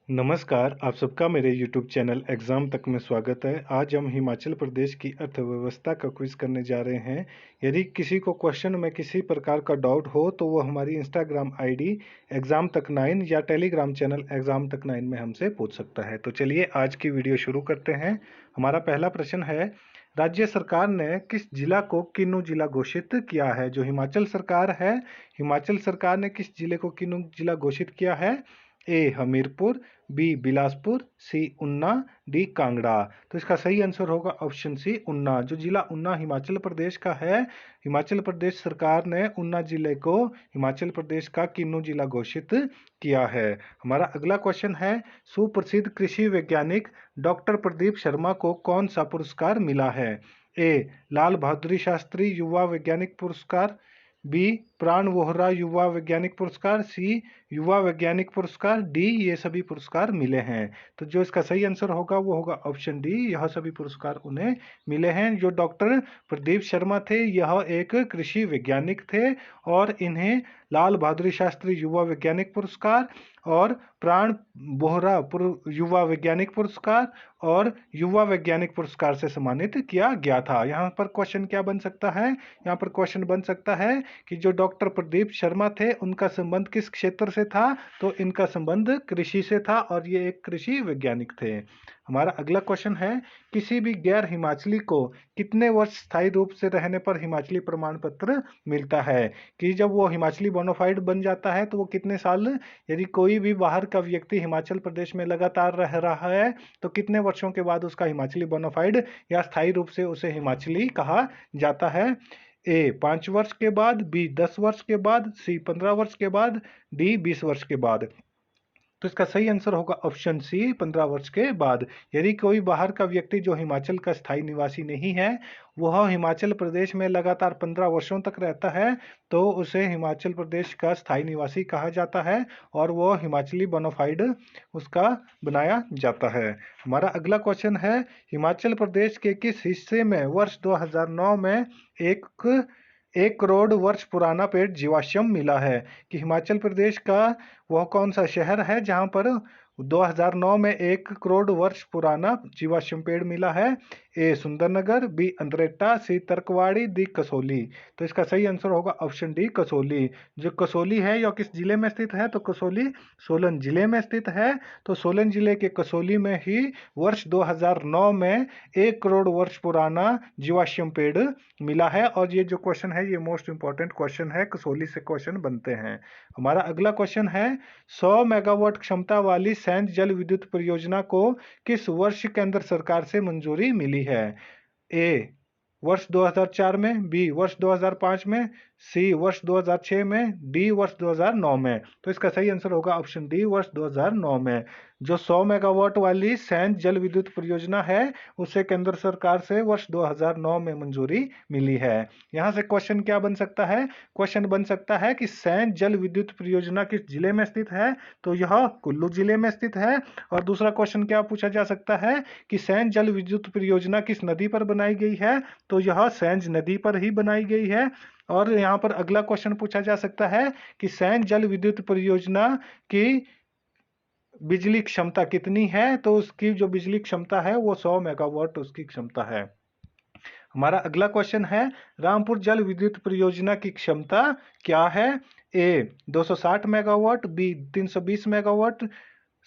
नमस्कार, आप सबका मेरे YouTube चैनल एग्ज़ाम तक में स्वागत है। आज हम हिमाचल प्रदेश की अर्थव्यवस्था का क्विज़ करने जा रहे हैं। यदि किसी को क्वेश्चन में किसी प्रकार का डाउट हो तो वो हमारी इंस्टाग्राम आईडी एग्ज़ाम तक 9 या टेलीग्राम चैनल एग्ज़ाम तक 9 में हमसे पूछ सकता है। तो चलिए आज की वीडियो शुरू करते हैं। हमारा पहला प्रश्न है, राज्य सरकार ने किस जिला को किन्नू जिला घोषित किया है? जो हिमाचल सरकार है, हिमाचल सरकार ने किस जिले को किन्नू जिला घोषित किया है? ए हमीरपुर, बी बिलासपुर, सी ऊना, डी कांगड़ा। तो इसका सही आंसर होगा ऑप्शन सी ऊना। जो जिला ऊना हिमाचल प्रदेश का है, हिमाचल प्रदेश सरकार ने ऊना जिले को हिमाचल प्रदेश का किन्नू जिला घोषित किया है। हमारा अगला क्वेश्चन है, सुप्रसिद्ध कृषि वैज्ञानिक डॉक्टर प्रदीप शर्मा को कौन सा पुरस्कार मिला है? ए लाल बहादुर शास्त्री युवा वैज्ञानिक पुरस्कार, बी प्राण वोहरा युवा वैज्ञानिक पुरस्कार, सी युवा वैज्ञानिक पुरस्कार, डी ये सभी पुरस्कार मिले हैं। तो जो इसका सही आंसर होगा वो होगा ऑप्शन डी, यह सभी पुरस्कार उन्हें मिले हैं। जो डॉक्टर प्रदीप शर्मा थे यह एक कृषि वैज्ञानिक थे और इन्हें लाल बहादुर शास्त्री युवा वैज्ञानिक पुरस्कार और प्राण बोहरा युवा वैज्ञानिक पुरस्कार और युवा वैज्ञानिक पुरस्कार से सम्मानित किया गया था। यहाँ पर क्वेश्चन क्या बन सकता है? यहाँ पर क्वेश्चन बन सकता है कि जो डॉक्टर प्रदीप शर्मा थे उनका संबंध किस क्षेत्र से था? तो इनका संबंध कृषि से था और ये एक कृषि वैज्ञानिक थे। हमारा अगला क्वेश्चन है, किसी भी गैर हिमाचली को कितने वर्ष स्थायी रूप से रहने पर हिमाचली प्रमाण पत्र मिलता है? कि जब वो हिमाचली बोनाफाइड बन जाता है तो वो कितने साल, यदि कोई भी बाहर का व्यक्ति हिमाचल प्रदेश में लगातार रह रहा है तो कितने वर्षों के बाद उसका हिमाचली बोनाफाइड या स्थायी रूप से उसे हिमाचली कहा जाता है? ए 5 वर्ष के बाद, बी 10 वर्ष के बाद, सी 15 वर्ष के बाद, डी 20 वर्ष के बाद। तो इसका सही आंसर होगा ऑप्शन सी 15 वर्ष के बाद। यदि कोई बाहर का व्यक्ति जो हिमाचल का स्थायी निवासी नहीं है वह हिमाचल प्रदेश में लगातार 15 वर्षों तक रहता है तो उसे हिमाचल प्रदेश का स्थायी निवासी कहा जाता है और वो हिमाचली बोनाफाइड उसका बनाया जाता है। हमारा अगला क्वेश्चन है, हिमाचल प्रदेश के किस हिस्से में वर्ष 2009 में एक 1 करोड़ वर्ष पुराना पेड़ जीवाश्म मिला है? कि हिमाचल प्रदेश का वह कौन सा शहर है जहां पर 2009 में 1 करोड़ वर्ष पुराना जीवाश्म पेड़ मिला है? ए सुंदरनगर, बी अंद्रेटा, सी तर्कवाड़ी, डी कसोली। तो इसका सही आंसर होगा ऑप्शन डी कसोली। जो कसोली है यह किस जिले में स्थित है? तो कसोली सोलन जिले में स्थित है। तो सोलन जिले के कसोली में ही वर्ष 2009 में 1 करोड़ वर्ष पुराना जीवाश्म पेड़ मिला है। और ये जो क्वेश्चन है ये मोस्ट इंपॉर्टेंट क्वेश्चन है, कसौली से क्वेश्चन बनते हैं। हमारा अगला क्वेश्चन है, 100 मेगावाट क्षमता वाली सैंज जल विद्युत परियोजना को किस वर्ष केंद्र सरकार से मंजूरी मिली है? ए वर्ष 2004 में, बी वर्ष 2005 में, सी वर्ष 2006 में, डी वर्ष 2009 में। तो इसका सही आंसर होगा ऑप्शन डी वर्ष 2009 में। जो 100 मेगावाट वाली सैंज जल विद्युत परियोजना है उसे केंद्र सरकार से वर्ष 2009 में मंजूरी मिली है। यहाँ से क्वेश्चन क्या बन सकता है? क्वेश्चन बन सकता है कि सैंज जल विद्युत परियोजना किस जिले में स्थित है? तो यह कुल्लू जिले में स्थित है। और दूसरा क्वेश्चन क्या पूछा जा सकता है कि सैंज जल विद्युत परियोजना किस नदी पर बनाई गई है? तो यह सैंज नदी पर ही बनाई गई है। और यहाँ पर अगला क्वेश्चन पूछा जा सकता है कि सैंज जल विद्युत परियोजना की बिजली क्षमता कितनी है? तो उसकी जो बिजली क्षमता है वो 100 मेगावाट उसकी क्षमता है। हमारा अगला क्वेश्चन है, रामपुर जल विद्युत परियोजना की क्षमता क्या है? ए 260 मेगावाट, बी 320 मेगावाट,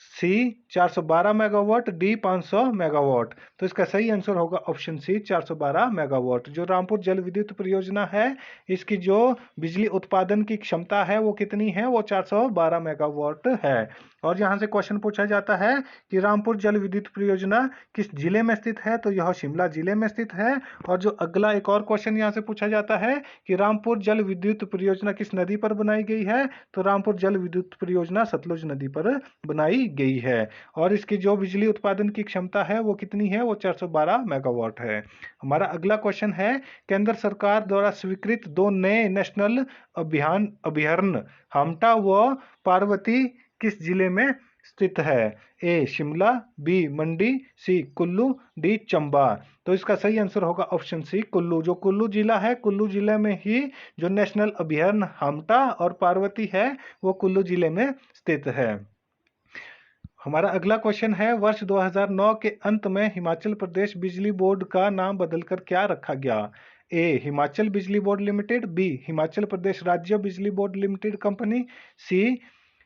सी 412 मेगावाट, डी 500 मेगावाट। तो इसका सही आंसर होगा ऑप्शन सी 412 मेगावाट। जो रामपुर जल विद्युत परियोजना है इसकी जो बिजली उत्पादन की क्षमता है वो कितनी है? वो 412 मेगावाट है। और यहाँ से क्वेश्चन पूछा जाता है कि रामपुर जल विद्युत परियोजना किस जिले में स्थित है? तो यह शिमला जिले में स्थित है। और जो अगला एक और क्वेश्चन यहाँ से पूछा जाता है कि रामपुर जल विद्युत परियोजना किस नदी पर बनाई गई है? तो रामपुर जल विद्युत परियोजना सतलुज नदी पर बनाई गई है। और इसकी जो बिजली उत्पादन की क्षमता है वो कितनी है? वो 412 मेगावाट है। हमारा अगला क्वेश्चन है, केंद्र सरकार द्वारा स्वीकृत 2 नए नेशनल अभयारण्य हामटा व पार्वती किस जिले में स्थित है? ए शिमला, बी मंडी, सी कुल्लू, डी चंबा। तो इसका सही आंसर होगा ऑप्शन सी कुल्लू। जो कुल्लू जिला है, कुल्लू जिले में ही जो नेशनल अभयारण्य हामटा और पार्वती है वो कुल्लू जिले में स्थित है। हमारा अगला क्वेश्चन है, वर्ष 2009 के अंत में हिमाचल प्रदेश बिजली बोर्ड का नाम बदलकर क्या रखा गया? ए हिमाचल बिजली board limited, B Himachal Pradesh राज्य बिजली बोर्ड लिमिटेड कंपनी, सी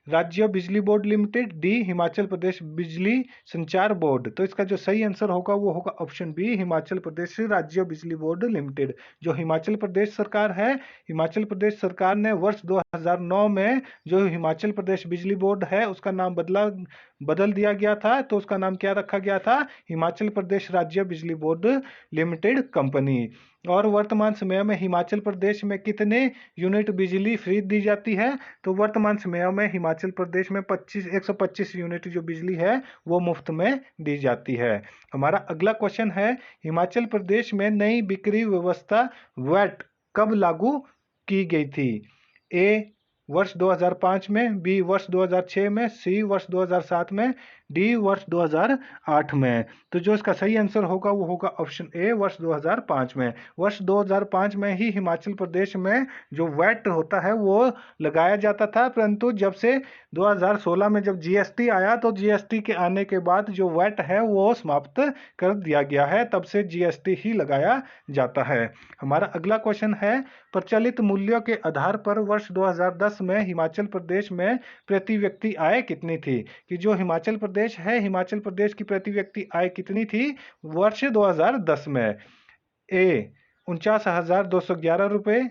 राज्य बिजली board limited, D Himachal Pradesh बिजली संचार बोर्ड। तो इसका जो सही आंसर होगा वो होगा ऑप्शन बी हिमाचल प्रदेश राज्य बिजली बोर्ड लिमिटेड। जो हिमाचल प्रदेश सरकार है, हिमाचल प्रदेश सरकार ने वर्ष 2009 में जो हिमाचल प्रदेश बिजली बोर्ड है उसका नाम बदल दिया गया था। तो उसका नाम क्या रखा गया था? हिमाचल प्रदेश राज्य बिजली बोर्ड लिमिटेड कंपनी। और वर्तमान समय में हिमाचल प्रदेश में कितने यूनिट बिजली फ्री दी जाती है? तो वर्तमान समय में हिमाचल प्रदेश में 125 यूनिट जो बिजली है वो मुफ्त में दी जाती है। हमारा अगला क्वेश्चन है, हिमाचल प्रदेश में नई बिक्री व्यवस्था वैट कब लागू की गई थी? ए वर्ष 2005 में, बी वर्ष 2006 में, सी वर्ष 2007 में, डी वर्ष 2008 में। तो जो इसका सही आंसर होगा वो होगा ऑप्शन ए वर्ष 2005 में। वर्ष 2005 में ही हिमाचल प्रदेश में जो वैट होता है वो लगाया जाता था, परंतु जब से 2016 में जब जीएसटी आया तो जीएसटी के आने के बाद जो वैट है वो समाप्त कर दिया गया है, तब से जीएसटी ही लगाया जाता है। हमारा अगला क्वेश्चन है, प्रचलित मूल्यों के आधार पर वर्ष 2010 में हिमाचल प्रदेश में प्रति व्यक्ति आय कितनी थी? कि जो हिमाचल प्रदेश है, हिमाचल प्रदेश की प्रति व्यक्ति आय कितनी थी वर्ष 2010 में? ए 49,211 रुपये,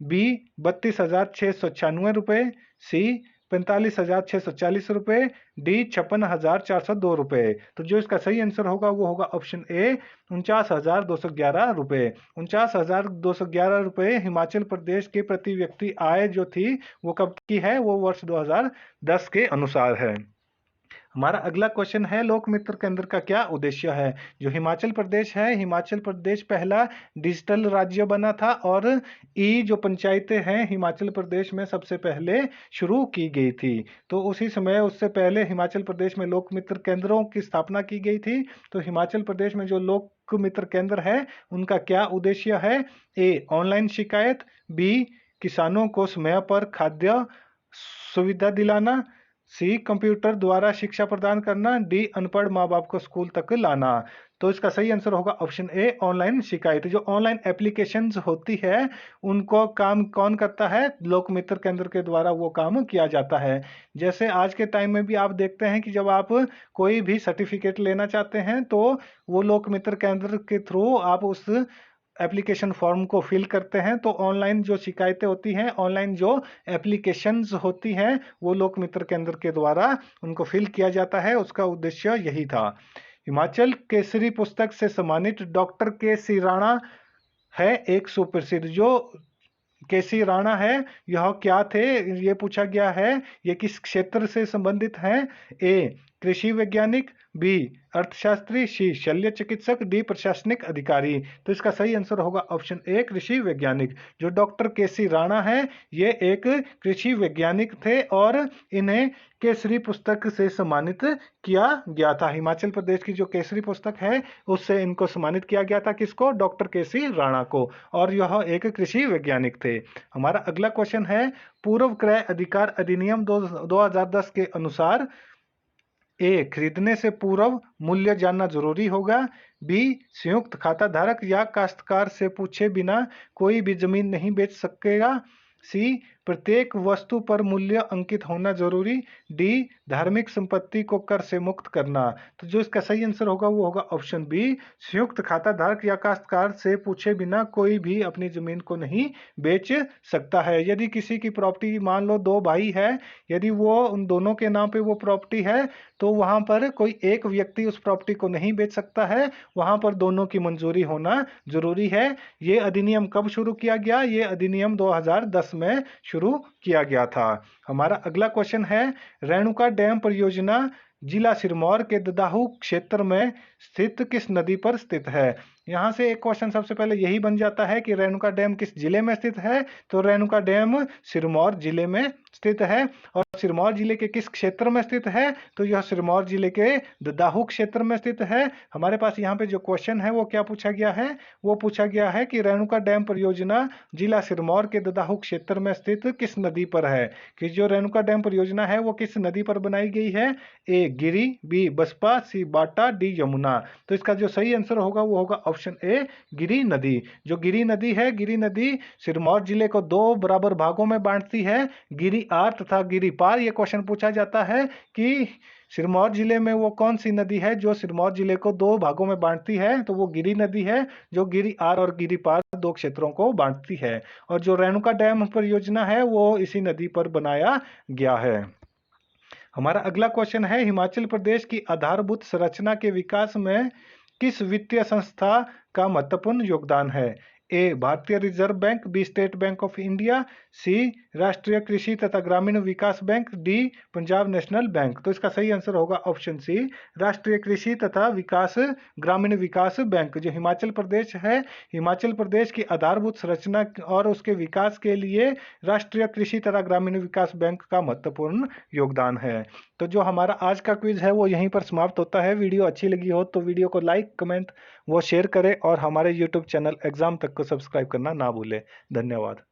बी 32,696 रुपये, सी 45,640 रुपये, डी 56,402 रुपये। तो जो इसका सही आंसर होगा वो होगा ऑप्शन ए 49,211 रुपये। 49,211 रुपये हिमाचल प्रदेश के प्रति व्यक्ति आय जो थी वो कब की है? वो वर्ष 2010 के अनुसार है। हमारा अगला क्वेश्चन है, लोक मित्र केंद्र का क्या उद्देश्य है? जो हिमाचल प्रदेश है, हिमाचल प्रदेश पहला डिजिटल राज्य बना था और ई जो पंचायतें हैं हिमाचल प्रदेश में सबसे पहले शुरू की गई थी। तो उसी समय उससे पहले हिमाचल प्रदेश में लोक मित्र केंद्रों की स्थापना की गई थी। तो हिमाचल प्रदेश में जो लोक मित्र केंद्र है उनका क्या उद्देश्य है? ए ऑनलाइन शिकायत, बी किसानों को समय पर खाद्य सुविधा दिलाना, सी कंप्यूटर द्वारा शिक्षा प्रदान करना, डी अनपढ़ माँ बाप को स्कूल तक लाना। तो इसका सही आंसर होगा ऑप्शन ए ऑनलाइन शिकायत। जो ऑनलाइन एप्लीकेशंस होती है उनको काम कौन करता है? लोक मित्र केंद्र के द्वारा वो काम किया जाता है। जैसे आज के टाइम में भी आप देखते हैं कि जब आप कोई भी सर्टिफिकेट लेना चाहते हैं तो वो लोक मित्र केंद्र के थ्रू आप उस एप्लीकेशन फॉर्म को फिल करते हैं। तो ऑनलाइन जो शिकायतें होती हैं, ऑनलाइन जो एप्लीकेशंस होती हैं वो लोक मित्र केंद्र के द्वारा उनको फिल किया जाता है। उसका उद्देश्य यही था। हिमाचल केसरी पुस्तक से सम्मानित डॉक्टर के.सी. राणा है एक सुप्रसिद्ध। जो के.सी. राणा है यह क्या थे? ये पूछा गया है। ये किस क्षेत्र से संबंधित हैं? ए कृषि वैज्ञानिक, बी अर्थशास्त्री, सी शल्य चिकित्सक, डी प्रशासनिक अधिकारी। तो इसका सही आंसर होगा ऑप्शन ए कृषि वैज्ञानिक। जो डॉक्टर के.सी. राणा है ये एक कृषि वैज्ञानिक थे और इन्हें केसरी पुस्तक से सम्मानित किया गया था। हिमाचल प्रदेश की जो केसरी पुस्तक है उससे इनको सम्मानित किया गया था। किसको? Doctor KC. राणा को। और यह एक कृषि वैज्ञानिक थे। हमारा अगला क्वेश्चन है, पूर्व क्रय अधिकार अधिनियम 2010 के अनुसार ए खरीदने से पूर्व मूल्य जानना जरूरी होगा, बी संयुक्त खाता धारक या काश्तकार से पूछे बिना कोई भी जमीन नहीं बेच सकेगा, सी प्रत्येक वस्तु पर मूल्य अंकित होना जरूरी, डी धार्मिक संपत्ति को कर से मुक्त करना। तो जो इसका सही आंसर होगा वो होगा ऑप्शन बी संयुक्त खाता धारक या काश्तकार से पूछे बिना कोई भी अपनी जमीन को नहीं बेच सकता है। यदि किसी की प्रॉपर्टी, मान लो दो भाई है, यदि वो उन दोनों के नाम पे वो प्रॉपर्टी है तो वहां पर कोई एक व्यक्ति उस प्रॉपर्टी को नहीं बेच सकता है, वहां पर दोनों की मंजूरी होना जरूरी है। ये अधिनियम कब शुरू किया गया? ये अधिनियम 2010 में शुरू किया गया था। हमारा अगला क्वेश्चन है, रेणुका डैम परियोजना जिला सिरमौर के ददाहू क्षेत्र में स्थित किस नदी पर स्थित है? यहाँ से एक क्वेश्चन सबसे पहले यही बन जाता है कि रेणुका डैम किस जिले में स्थित है? तो रेणुका डैम सिरमौर जिले में स्थित है। और सिरमौर जिले के किस क्षेत्र में स्थित है? तो यह सिरमौर जिले के ददाहू क्षेत्र में स्थित है। हमारे पास यहाँ पे जो क्वेश्चन है वो क्या पूछा गया है? वो पूछा गया है कि रेणुका डैम परियोजना जिला सिरमौर के ददाहू क्षेत्र में स्थित किस नदी पर है? कि जो रेणुका डैम परियोजना है वो किस नदी पर बनाई गई है? ए गिरी, बी बसपा, सी बाटा, डी यमुना। तो इसका जो सही आंसर होगा वो होगा ऑप्शन ए गिरी नदी। जो गिरी नदी है, गिरी नदी सिरमौर जिले को दो बराबर भागों में बांटती है, गिरी आर तथा गिरी पार। ये क्वेश्चन पूछा जाता है कि सिरमौर जिले में वो कौन सी नदी है जो सिरमौर जिले को दो भागों में बांटती है? तो वो गिरी नदी है जो गिरी आर और गिरी पार दो क्षेत्रों को बांटती है। और जो रेणुका डैम परियोजना है वो इसी नदी पर बनाया गया है। हमारा अगला क्वेश्चन है, हिमाचल प्रदेश की आधारभूत संरचना के विकास में किस वित्तीय संस्था का महत्वपूर्ण योगदान है? ए भारतीय reserve bank, B state bank of India, C राष्ट्रीय कृषि तथा ग्रामीण विकास bank, D Punjab national bank. तो इसका सही आंसर होगा ऑप्शन सी राष्ट्रीय कृषि तथा विकास ग्रामीण विकास बैंक। जो हिमाचल प्रदेश है, हिमाचल प्रदेश की आधारभूत संरचना और उसके विकास के लिए राष्ट्रीय कृषि तथा ग्रामीण विकास बैंक का महत्वपूर्ण योगदान है। तो जो हमारा आज का क्विज है वो यहीं पर समाप्त होता है। वीडियो अच्छी लगी हो तो वीडियो को लाइक, कमेंट वो शेयर करें और हमारे यूट्यूब चैनल एग्जाम तक को सब्सक्राइब करना ना भूलें। धन्यवाद।